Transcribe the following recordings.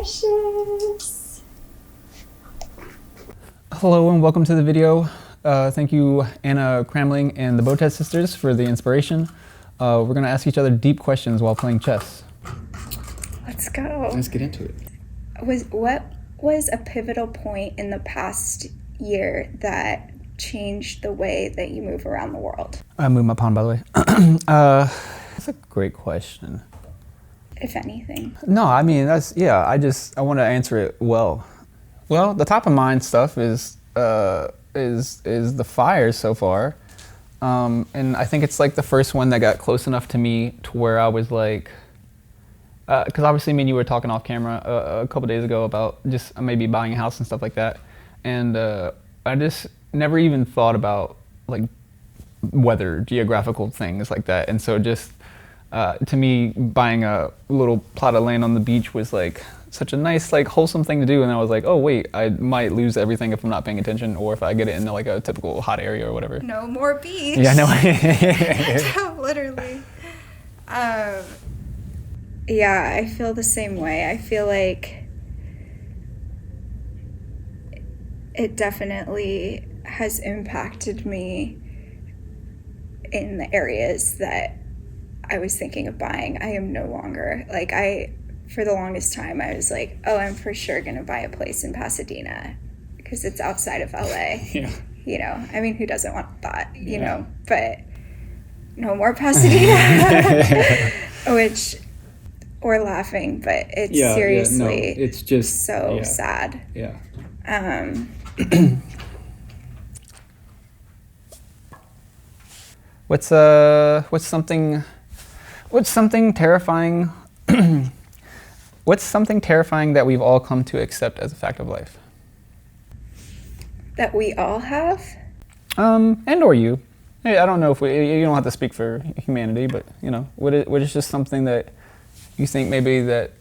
precious. Hello and welcome to the video. Thank you, Anna Cramling and the Botez sisters, for the inspiration. We're going to ask each other deep questions while playing chess. Let's go. Let's get into it. What was a pivotal point in the past year that changed the way that you move around the world? I moved my pawn, by the way. That's a great question. If anything. No, I mean, I want to answer it well. Well, the top of mind stuff is the fires so far. And I think it's like the first one that got close enough to me to where I was like, because obviously me and you were talking off camera a couple days ago about just maybe buying a house and stuff like that. And I just never even thought about like weather, geographical things like that. And so just to me, buying a little plot of land on the beach was like such a nice, like wholesome thing to do. And I was like, oh wait, I might lose everything if I'm not paying attention, or if I get it into like a typical hot area or whatever. No more beach. Yeah, no. Literally. Yeah, I feel the same way. I feel like it definitely has impacted me in the areas that I was thinking of buying. I am no longer, like, for the longest time, I was like, oh, I'm for sure going to buy a place in Pasadena because it's outside of LA. Yeah. You know, I mean, who doesn't want that, you know? But no more Pasadena. Which, we're laughing, but it's seriously it's just so sad. Yeah. What's something terrifying? What's something terrifying that we've all come to accept as a fact of life? That we all have? And or you. I don't know if you don't have to speak for humanity, but you know, what is just something that you think maybe that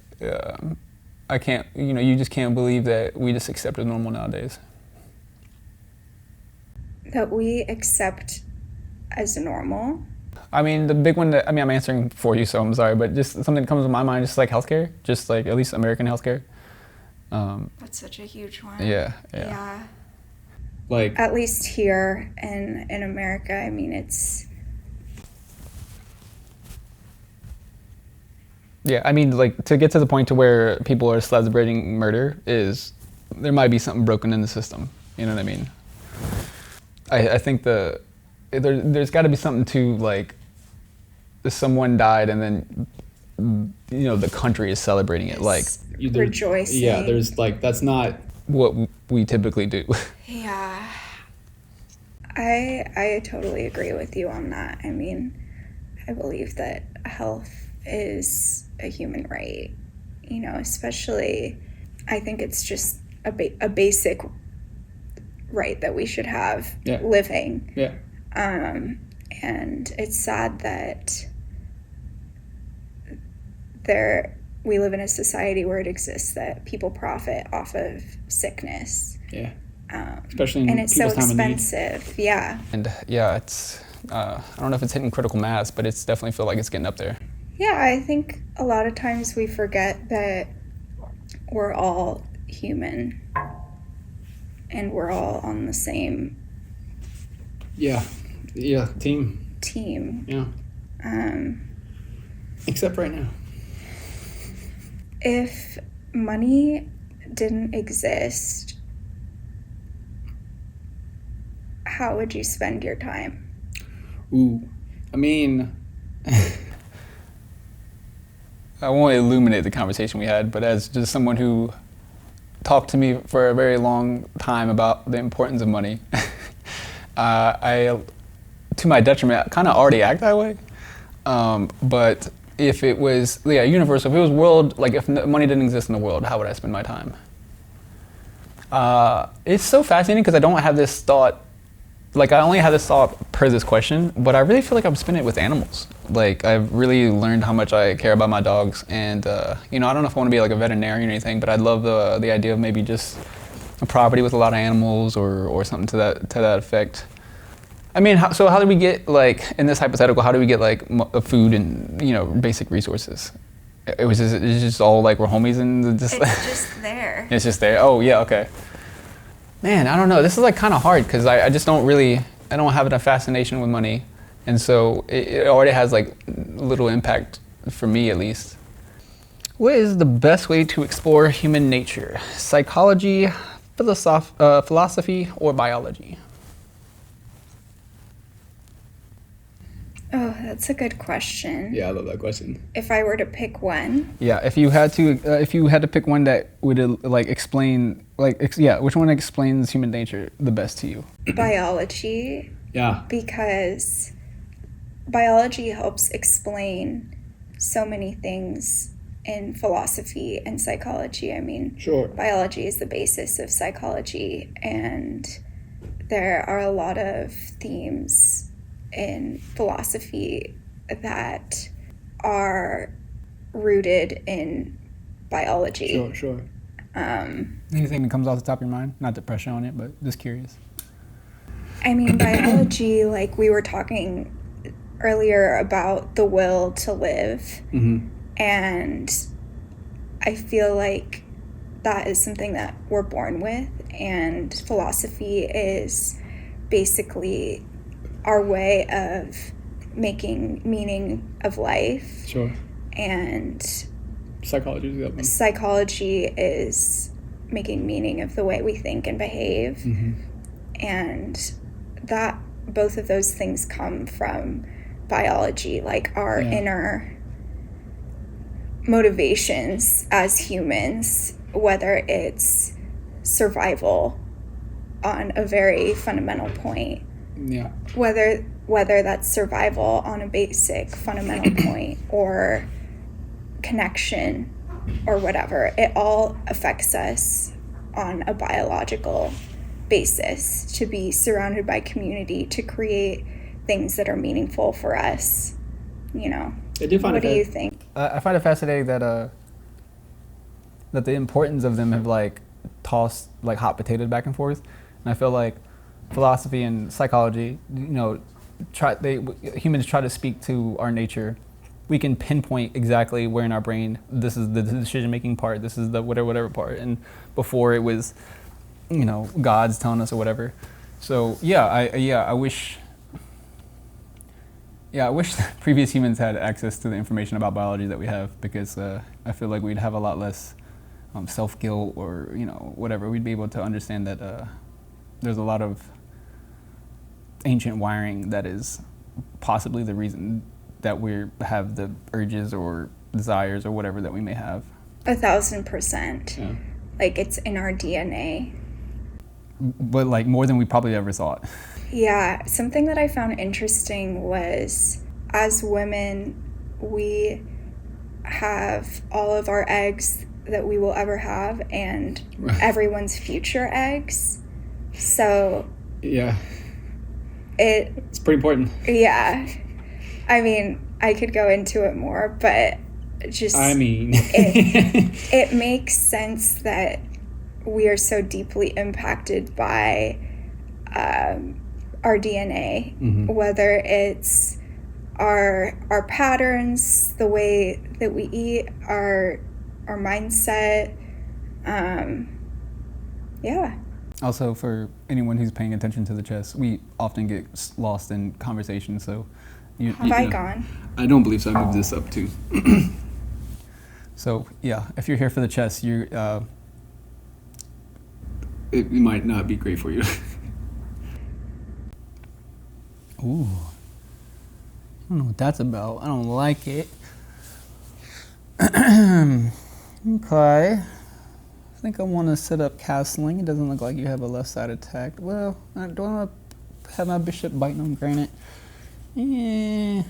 I can't, you know, you just can't believe that we just accept as normal nowadays? That we accept as normal? I mean, the big one that, I mean, I'm answering for you, so I'm sorry, but just something that comes to my mind, just like healthcare, just like at least American healthcare. That's such a huge one. Yeah. Like, at least here in America, I mean, it's... Yeah, I mean, like, to get to the point to where people are celebrating murder there might be something broken in the system, you know what I mean? I think there's got to be something to, like, someone died and then, you know, the country is celebrating it, like rejoicing. Yeah, there's like, that's not what we typically do. Yeah, I totally agree with you on that. I mean, I believe that health is a human right, you know, especially, I think it's just a basic right that we should have living. Yeah. And it's sad that we live in a society where it exists that people profit off of sickness. Yeah. Especially in and it's so people's time of need. expensive. Yeah. And yeah, it's I don't know if it's hitting critical mass, but it's definitely feel like it's getting up there. Yeah, I think a lot of times we forget that we're all human and we're all on the same team. Yeah. Except right now. If money didn't exist, how would you spend your time? Ooh, I mean, I won't illuminate the conversation we had, but as just someone who talked to me for a very long time about the importance of money, I, to my detriment, kind of already act that way. But if it was, universal, if it was world, like if money didn't exist in the world, how would I spend my time? It's so fascinating because I don't have this thought, like I only have this thought per this question, but I really feel like I'm spending it with animals. Like I've really learned how much I care about my dogs, and you know, I don't know if I want to be like a veterinarian or anything, but I'd love the idea of maybe just a property with a lot of animals or something to that effect. I mean, so how do we get, like, in this hypothetical, how do we get, like, food and, you know, basic resources? It's just all like we're homies and just. It's just there. It's just there. Oh yeah, okay. Man, I don't know. This is like kind of hard because I just don't really, I don't have a fascination with money, and so it already has like little impact for me at least. What is the best way to explore human nature? Psychology, philosophy, or biology? Oh, that's a good question. Yeah, I love that question. If I were to pick one, Yeah, if you had to pick one that would like explain, which one explains human nature the best to you? biology, Yeah. because biology helps explain so many things in philosophy and psychology. I mean, Sure. biology is the basis of psychology, and there are a lot of themes in philosophy that are rooted in biology. Sure. Anything that comes off the top of your mind? Not to pressure on it, but just curious. I mean, biology, like we were talking earlier about the will to live, Mm-hmm. and I feel like that is something that we're born with, and philosophy is basically our way of making meaning of life, Sure. and Psychology is the other one. psychology is making meaning of the way we think and behave. Mm-hmm. And that both of those things come from biology, like our inner motivations as humans, whether it's survival on a very fundamental point, Yeah. whether that's survival on a basic fundamental point, or connection, or whatever. It all affects us on a biological basis, to be surrounded by community, to create things that are meaningful for us, you know. I do find what do you think? I find it fascinating that that the importance of them have like tossed like hot potatoes back and forth, and I feel like philosophy and psychology, humans try to speak to our nature. We can pinpoint exactly where in our brain this is the decision-making part, this is the whatever part, and before it was, God's telling us or whatever. So I wish previous humans had access to the information about biology that we have, because I feel like we'd have a lot less self-guilt or whatever. We'd be able to understand that there's a lot of ancient wiring that is possibly the reason that we have the urges or desires or whatever that we may have. 1,000%. Yeah. Like, it's in our DNA. But like more than we probably ever thought. Yeah, something that I found interesting was, as women, we have all of our eggs that we will ever have, and everyone's future eggs. So Yeah. it's pretty important. Yeah. I mean, I could go into it more, but just it makes sense that we are so deeply impacted by our DNA, Mm-hmm. whether it's our patterns, the way that we eat, our mindset. Yeah. Also, for anyone who's paying attention to the chess, we often get lost in conversation, so... Have I gone? I don't believe so. I moved this up, too. So, yeah, if you're here for the chess, it might not be great for you. Ooh. I don't know what that's about. I don't like it. Okay. I think I want to set up castling. It doesn't look like you have a left side attack. Well, do I want to have my bishop biting on granite? Yeah.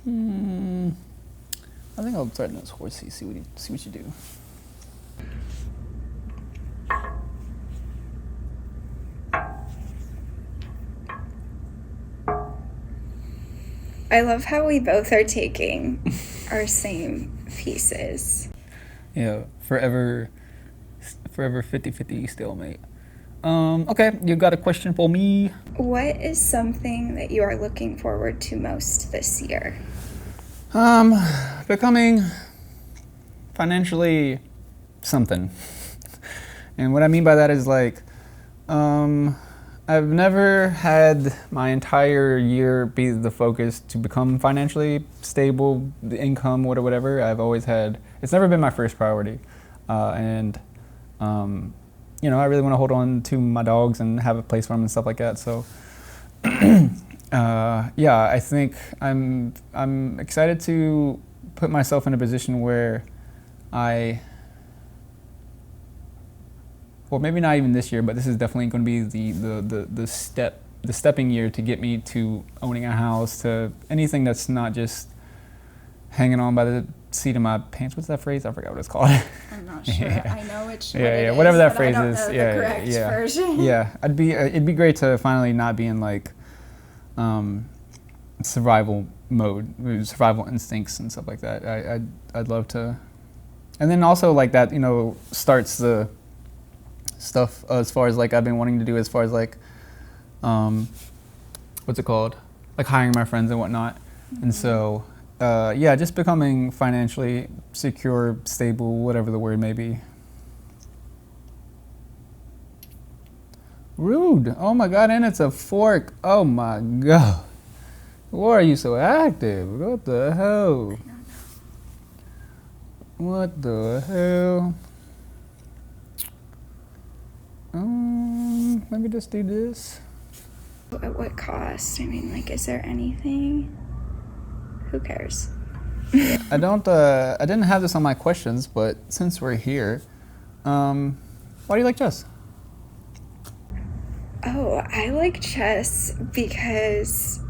I think I'll threaten this horsey. See what you do. I love how we both are taking our same pieces. Yeah, forever 50-50 stalemate. Okay, you got a question for me? What is something that you are looking forward to most this year? Becoming financially something. And what I mean by that is like, I've never had my entire year be the focus to become financially stable, the income, whatever. I've always had, it's never been my first priority. And I really want to hold on to my dogs and have a place for them and stuff like that. So, I think I'm excited to put myself in a position where well, maybe not even this year, but this is definitely going to be the stepping year to get me to owning a house, to anything that's not just hanging on by the seat of my pants. What's that phrase? I forgot what it's called. I'm not sure. Yeah. I know which yeah, one it whatever is, that but phrase I don't is. know Yeah, the correct version. Yeah, it'd be great to finally not be in like survival mode, survival instincts and stuff like that. I'd love to, and then also like that, starts the stuff as far as like I've been wanting to do as far as like what's it called, like hiring my friends and whatnot. Mm-hmm. And so just becoming financially secure, stable, whatever the word may be. Rude. Oh my god, and it's a fork. Oh my god, why are you so active? What the hell? What the hell? Let me just do this. At what cost? I mean, like, is there anything? Who cares? I didn't have this on my questions, but since we're here, why do you like chess? Oh, I like chess because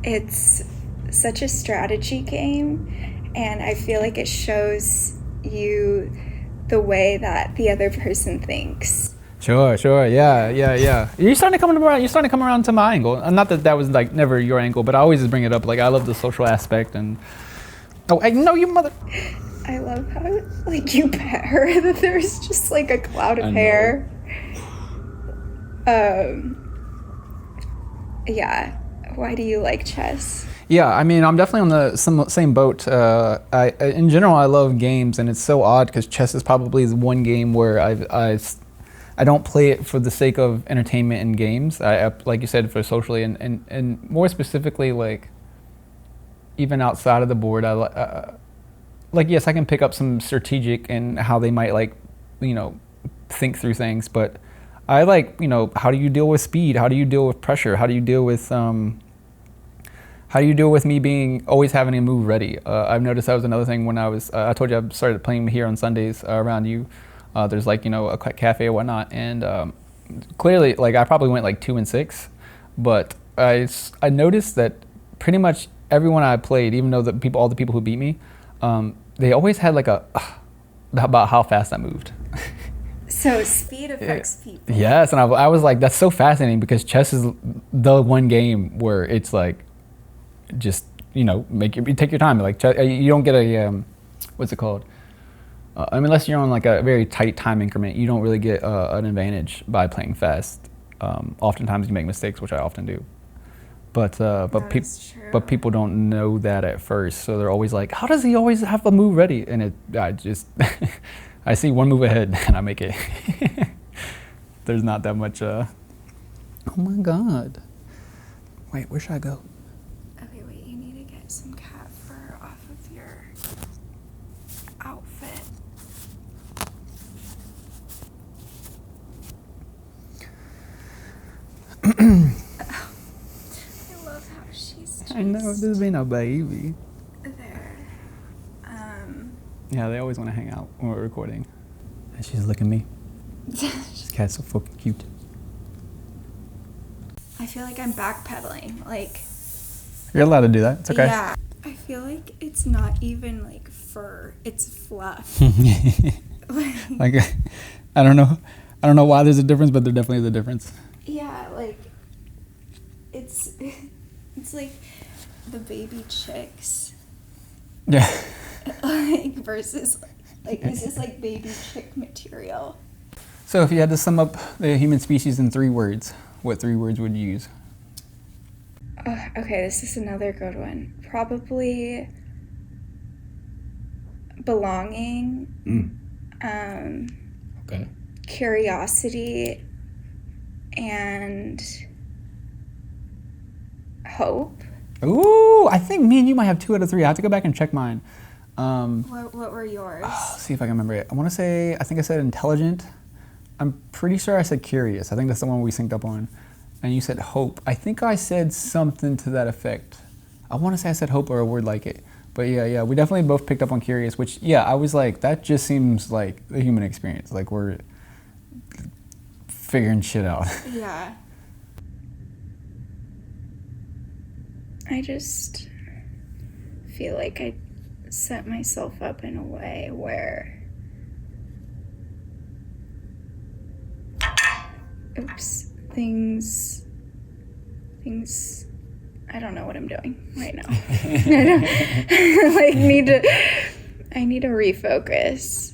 it's such a strategy game, and I feel like it shows you the way that the other person thinks. Sure, yeah. You're starting to come around to my angle. Not that was like never your angle, but I always just bring it up. Like I love the social aspect, and I know you mother. I love how like you pet her. That there's just like a cloud of hair. Yeah. Why do you like chess? Yeah, I mean, I'm definitely on the same boat. In general, I love games, and it's so odd because chess is probably the one game where I don't play it for the sake of entertainment and games. I like you said, for socially and more specifically, like even outside of the board, like yes, I can pick up some strategic and how they might like, think through things, but I like, how do you deal with speed? How do you deal with pressure? How do you deal with me being always having a move ready? I've noticed that was another thing when I told you I started playing here on Sundays around you. There's like, a cafe or whatnot. And clearly, like I probably went like 2 and 6, but I noticed that pretty much everyone I played, even though all the people who beat me, they always had like about how fast I moved. So speed affects people. Yes, and I was like, that's so fascinating because chess is the one game where it's like, just take your time. Like you don't get a what's it called? Unless you're on like a very tight time increment, you don't really get an advantage by playing fast. Oftentimes you make mistakes, which I often do. But people don't know that at first, so they're always like, how does he always have the move ready? And I just I see one move ahead and I make it. There's not that much. Oh my god! Wait, where should I go? Okay, wait. You need to get some cat fur off of your outfit. I love how she's just I know, this being a baby. there. Yeah, they always want to hang out when we're recording. And she's looking at me. This cat's so fucking cute. I feel like I'm backpedaling. Like, you're allowed to do that. It's okay. Yeah. I feel like it's not even like fur. It's fluff. Like, I don't know why there's a difference, but there definitely is a difference. Yeah, like it's like the baby chicks. Yeah. Like versus like this is like baby chick material. So if you had to sum up the human species in 3 words, what 3 words would you use? Okay, this is another good one. Probably belonging, Okay. curiosity, and hope. Ooh, I think me and you might have 2 out of 3. I have to go back and check mine. What were yours? Let's see if I can remember it. I think I said intelligent. I'm pretty sure I said curious. I think that's the one we synced up on. And you said hope. I think I said something to that effect. I want to say I said hope or a word like it. But yeah, we definitely both picked up on curious, which, yeah, I was like, that just seems like the human experience. Like, we're figuring shit out. Yeah. I just feel like I set myself up in a way where, things, I don't know what I'm doing right now. I need to refocus.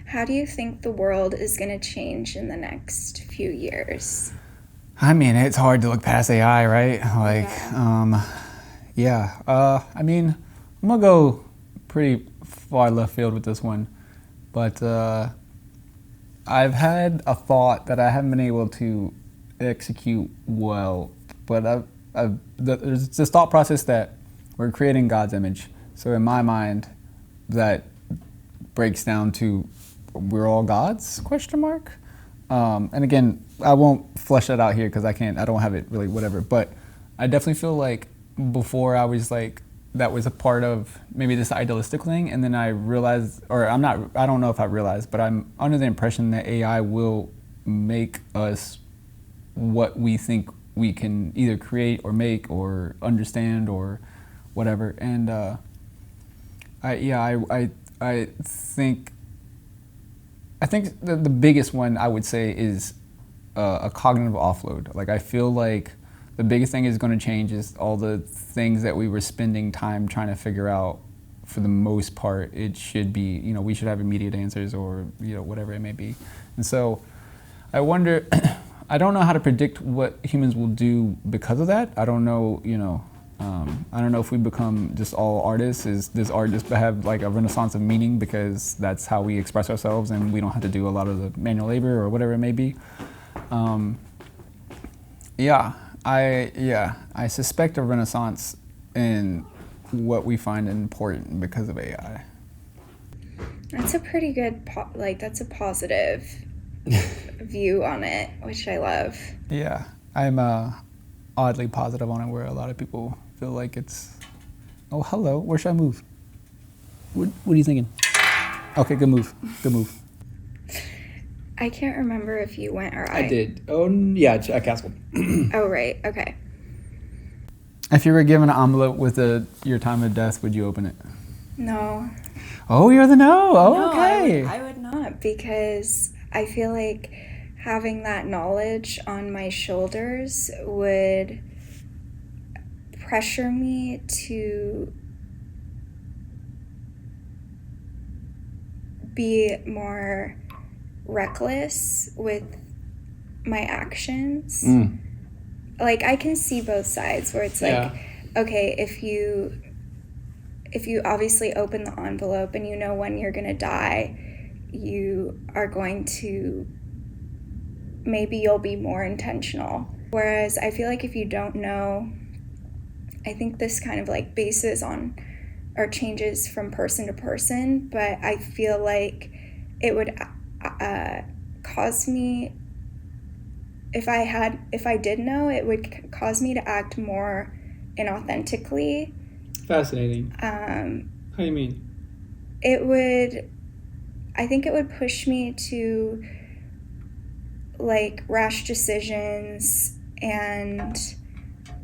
How do you think the world is going to change in the next few years? I mean, it's hard to look past AI, right? Like, I mean, I'm gonna go pretty far left field with this one, but I've had a thought that I haven't been able to execute well, but there's this thought process that we're creating God's image. So in my mind, that breaks down to we're all gods? Question mark. And again, I won't flesh that out here because I don't have it really, whatever. But I definitely feel like before I was like, that was a part of maybe this idealistic thing. And then I realized, I don't know if I realized, but I'm under the impression that AI will make us what we think we can either create or make or understand or whatever. And I think the biggest one I would say is a cognitive offload. Like, I feel like the biggest thing is going to change is all the things that we were spending time trying to figure out. For the most part, it should be, we should have immediate answers or, whatever it may be. And so I wonder, I don't know how to predict what humans will do because of that. I don't know, I don't know if we become just all artists. Does art just have like a renaissance of meaning because that's how we express ourselves and we don't have to do a lot of the manual labor or whatever it may be? I suspect a renaissance in what we find important because of AI. That's a pretty good, that's a positive view on it, which I love. Yeah, I'm oddly positive on it, where a lot of people feel like it's, oh, hello, where should I move? What are you thinking? Okay, good move. I can't remember if you went or I did. Oh, yeah, I castled. Oh, right, okay. If you were given an envelope with your time of death, would you open it? No. Oh, you're the no. Oh, No, okay. I would not, because I feel like having that knowledge on my shoulders would pressure me to be more reckless with my actions. Like, I can see both sides where it's like, okay, if you obviously open the envelope and you know when you're going to die, you are going to, maybe you'll be more intentional. Whereas I feel like if you don't know, I think this kind of like bases on or changes from person to person, but I feel like it would cause me, if I did know, it would cause me to act more inauthentically. Fascinating. How do you mean? I think it would push me to like rash decisions and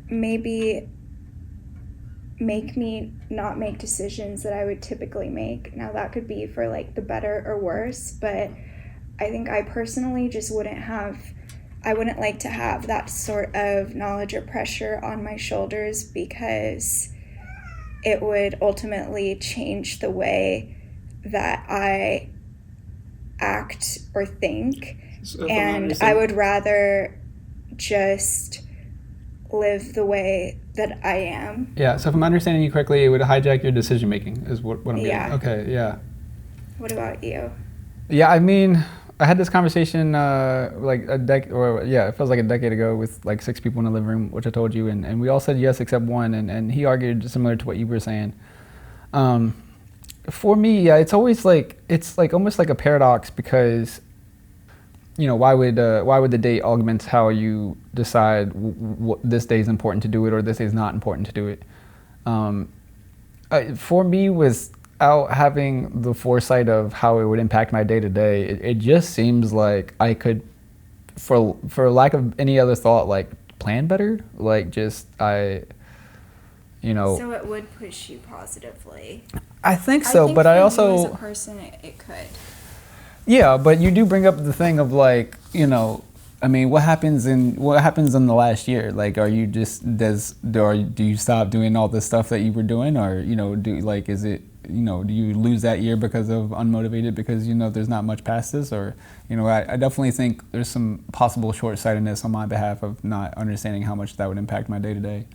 maybe make me not make decisions that I would typically make. Now, that could be for like the better or worse, but I think I personally just wouldn't like to have that sort of knowledge or pressure on my shoulders, because it would ultimately change the way that I act or think. And I would rather just live the way that I am. Yeah, so if I'm understanding you correctly, it would hijack your decision making, is what I'm getting. Yeah. Okay, yeah. What about you? Yeah, I mean, I had this conversation it feels like a decade ago with like 6 people in the living room, which I told you, and we all said yes except one, and he argued similar to what you were saying. For me, yeah, it's always like, it's like almost like a paradox because, you know, why would the date augment how you decide what this day is important to do it or this day is not important to do it? For me, without having the foresight of how it would impact my day to day, it just seems like I could, for lack of any other thought, like plan better. Like just So it would push you positively. I think so, but I also, as a person, it could. Yeah, but you do bring up the thing of like, you know, I mean, what happens in the last year? Like, are you just do you stop doing all the stuff that you were doing, or you know, do you lose that year because of unmotivated because you know there's not much past this, or you know, I definitely think there's some possible short-sightedness on my behalf of not understanding how much that would impact my day to day.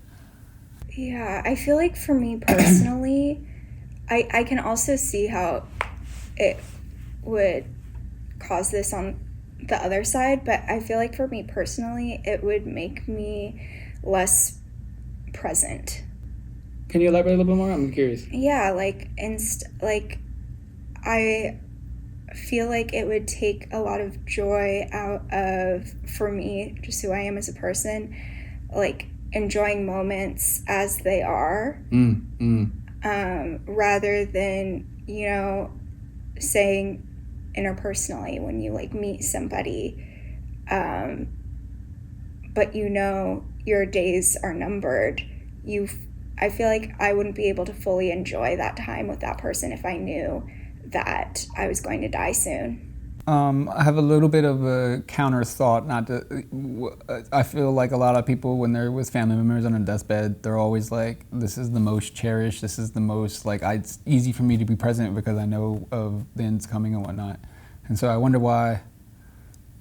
Yeah, I feel like for me personally, I can also see how it would cause this on the other side, but I feel like for me personally, it would make me less present. Can you elaborate a little bit more? I'm curious. Yeah, I feel like it would take a lot of joy out of, for me, just who I am as a person, like enjoying moments as they are, rather than, you know, saying interpersonally when you like meet somebody, but you know your days are numbered. I feel like I wouldn't be able to fully enjoy that time with that person if I knew that I was going to die soon. I have a little bit of a counter thought. I feel like a lot of people, when they're with family members on a deathbed, they're always like, this is the most cherished, this is the most, like, it's easy for me to be present because I know of the end's coming and whatnot. And so I wonder why,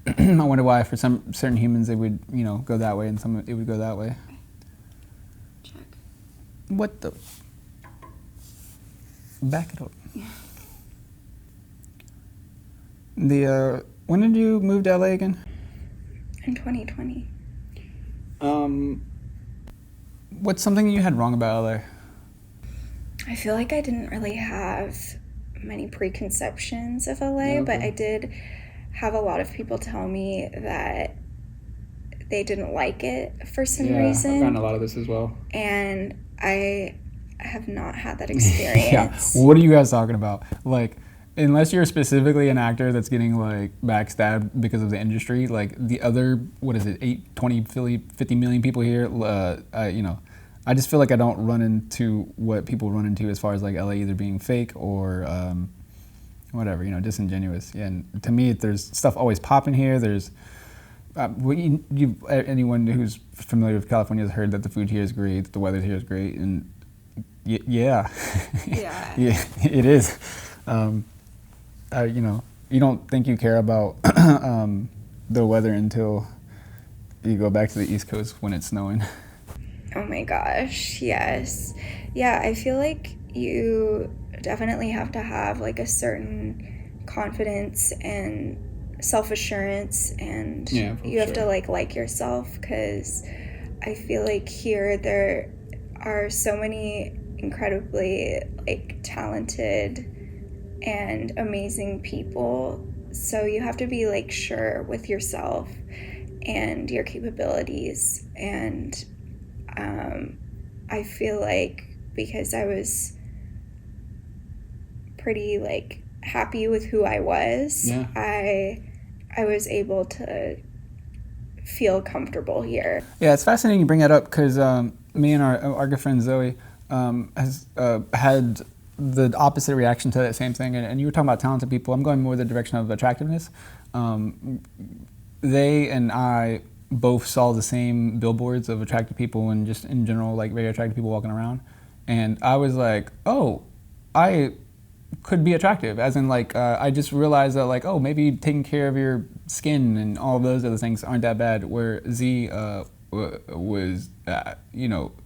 for some certain humans it would, you know, go that way and some it would go that way. Check. What the? Back it up. When did you move to LA again? In 2020. What's something you had wrong about LA? I feel like I didn't really have many preconceptions of LA, but I did have a lot of people tell me that they didn't like it for some reason. I've gotten a lot of this as well. And I have not had that experience. Yeah. What are you guys talking about? Like, unless you're specifically an actor that's getting like backstabbed because of the industry, like the other, what is it, 50 million people here, you know, I just feel like I don't run into what people run into as far as like LA either being fake or whatever, you know, disingenuous. Yeah, and to me, there's stuff always popping here. There's anyone who's familiar with California has heard that the food here is great, that the weather here is great, and yeah, yeah, it is. You know, you don't think you care about the weather until you go back to the East Coast when it's snowing. Oh my gosh, yes. Yeah, I feel like you definitely have to have like a certain confidence and self-assurance, and you have to like yourself, because I feel like here there are so many incredibly like talented and amazing people, so you have to be like sure with yourself and your capabilities. And I feel like because I was pretty like happy with who I was, I was able to feel comfortable here. Yeah, it's fascinating you bring that up, because me and our good friend Zoe has had the opposite reaction to that same thing. And you were talking about talented people. I'm going more the direction of attractiveness. They and I both saw the same billboards of attractive people and just in general, like very attractive people walking around. And I was like, oh, I could be attractive. As in like, I just realized that like, oh, maybe taking care of your skin and all of those other things aren't that bad. Where Z was,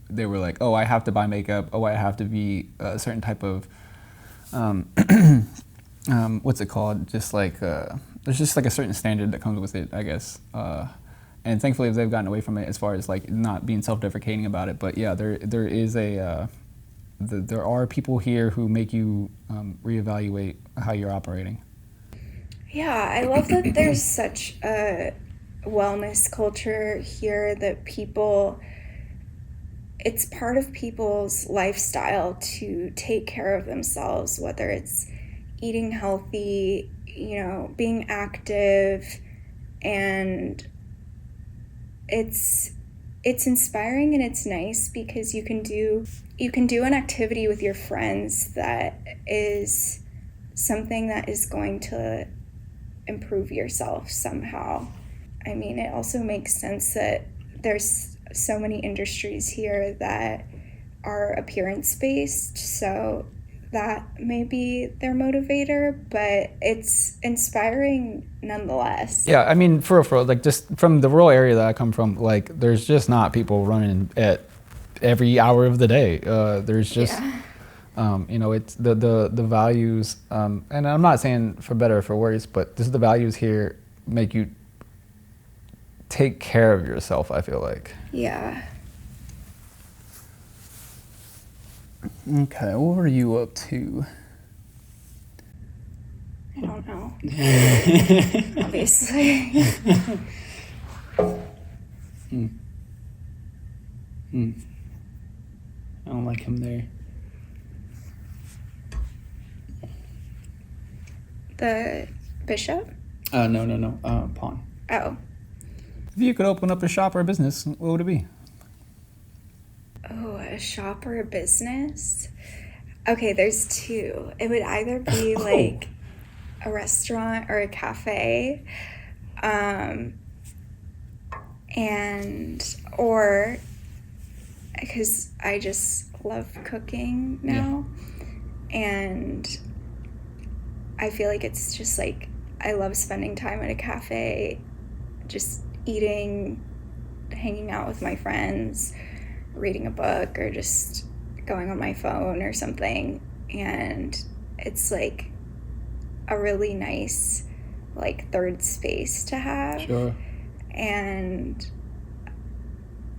they were like, oh, I have to buy makeup. Oh, I have to be a certain type of, what's it called? Just like, there's just like a certain standard that comes with it, I guess. And thankfully they've gotten away from it as far as like not being self-deprecating about it. But yeah, there is there are people here who make you reevaluate how you're operating. Yeah, I love that there's such a wellness culture here that it's part of people's lifestyle to take care of themselves, whether it's eating healthy, being active, and it's inspiring and it's nice because you can do an activity with your friends that is something that is going to improve yourself somehow. I mean, it also makes sense that there's so many industries here that are appearance based, so that may be their motivator, but it's inspiring nonetheless. Yeah, I mean, for real, like just from the rural area that I come from, like there's just not people running at every hour of the day. There's just, it's the values, and I'm not saying for better or for worse, but just the values here make you take care of yourself, I feel like. Yeah. Okay, what were you up to? I don't know. Obviously. I don't like him there. The bishop? No. Pawn. Oh. If you could open up a shop or a business, what would it be? Oh, a shop or a business? Okay, there's two. It would either be like a restaurant or a cafe, or because I just love cooking now, and I feel like it's just like I love spending time at a cafe, just eating, hanging out with my friends, reading a book, or just going on my phone or something. And it's like a really nice like third space to have. Sure. And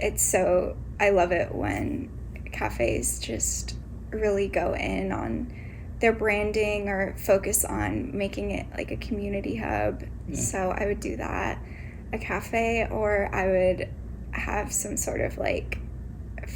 I love it when cafes just really go in on their branding or focus on making it like a community hub. Yeah. So I would do that, a cafe, or I would have some sort of like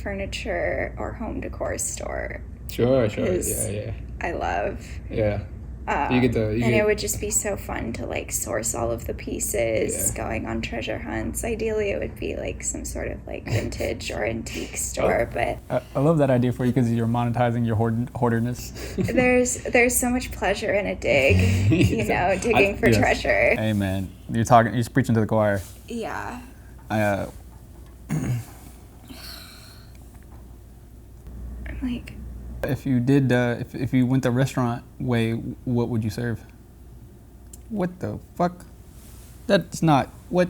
furniture or home decor store. Sure. Yeah. I love. Yeah. It would just be so fun to like source all of the pieces, going on treasure hunts. Ideally, it would be like some sort of like vintage or antique store. But I love that idea for you because you're monetizing your hoarderness. There's so much pleasure in a dig, digging for treasure. Hey man, you're preaching to the choir. Yeah. I'm like, if you did, if you went the restaurant way, what would you serve? What the fuck? That's not what.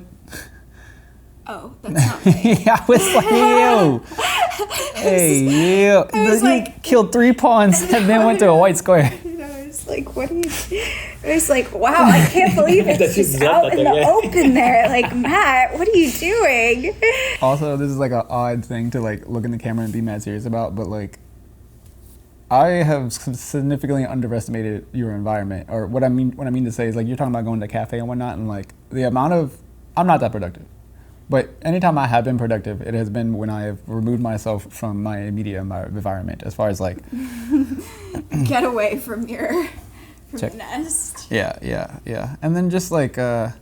Oh, that's not me. I was like, yo, hey, yo. You killed 3 pawns and then went to a white square. I was like, what are you? It was like, wow, I can't believe it's just out in the open there. Like, Matt, what are you doing? Also, this is like an odd thing to like look in the camera and be mad serious about, but like, I have significantly underestimated your environment. Or what I mean to say is like you're talking about going to a cafe and whatnot, and like the amount of I'm not that productive, but anytime I have been productive, it has been when I have removed myself from my immediate environment. As far as like get away from the nest. Yeah, and then just like this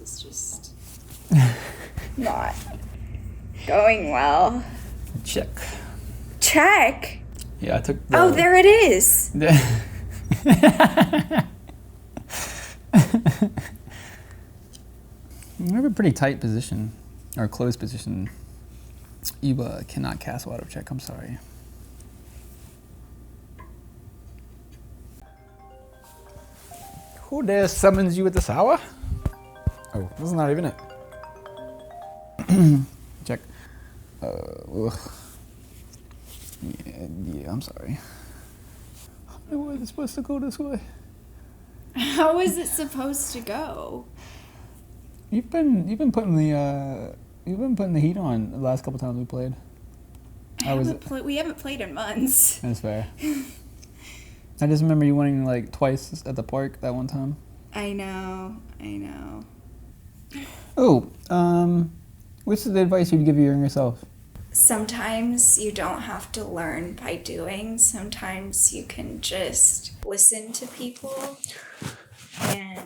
is just not going well. Check. Yeah, I took. Oh, there it is. We have a pretty tight position, or closed position. You cannot cast water check. I'm sorry. Who dare summons you at this hour? Oh, that's not even it. Check. Ugh. Yeah, I'm sorry. Why was it supposed to go this way? How is it supposed to go? You've been putting the heat on the last couple times we played. We haven't played in months. That's fair. I just remember you winning like twice at the park that one time. I know. Oh, what's the advice you'd give your younger self? Sometimes you don't have to learn by doing. Sometimes you can just listen to people and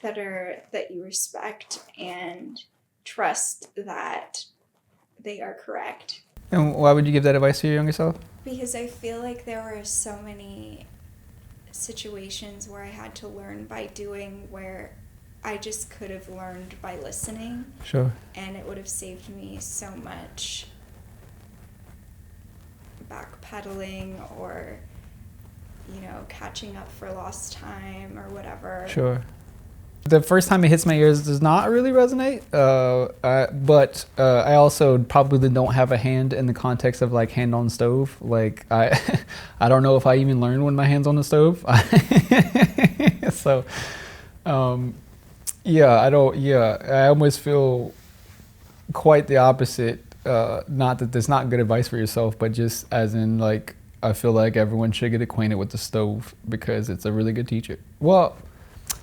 that you respect and trust that they are correct. And why would you give that advice to your younger self? Because I feel like there were so many situations where I had to learn by doing, where I just could have learned by listening. Sure. And it would have saved me so much backpedaling or, catching up for lost time or whatever. Sure. The first time it hits my ears does not really resonate, but I also probably don't have a hand in the context of like hand on stove. Like I don't know if I even learned when my hand's on the stove. So, I almost feel quite the opposite. Not that that's not good advice for yourself, but just as in like, I feel like everyone should get acquainted with the stove because it's a really good teacher. Well,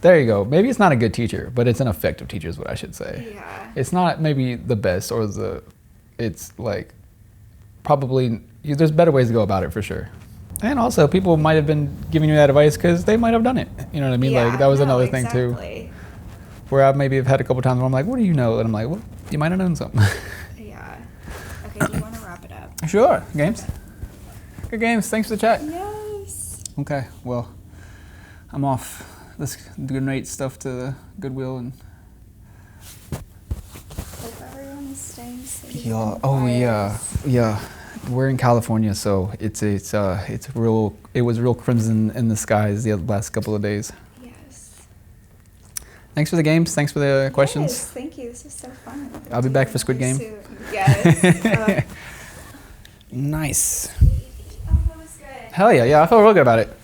there you go. Maybe it's not a good teacher, but it's an effective teacher is what I should say. Yeah. It's not maybe the best it's like probably, there's better ways to go about it for sure. And also people might have been giving you that advice because they might have done it. You know what I mean? Yeah, like that was another thing exactly. too. Where I maybe have had a couple times where I'm like, what do you know? And I'm like, well, you might have known something. Yeah. Okay, do you want to wrap it up? Sure. Games? Good games. Thanks for the chat. Yes. Okay, well, I'm off. Let's donate stuff to the Goodwill and. Hope everyone's staying safe. Yeah. and Oh quiet. yeah. We're in California, so it's real. It was real crimson in the skies the last couple of days. Yes. Thanks for the games. Thanks for the questions. Yes, thank you. This was so fun. I'll be back for Squid Game. Soon. Yes. Nice. Oh, that was good. Hell yeah. Yeah, I felt real good about it.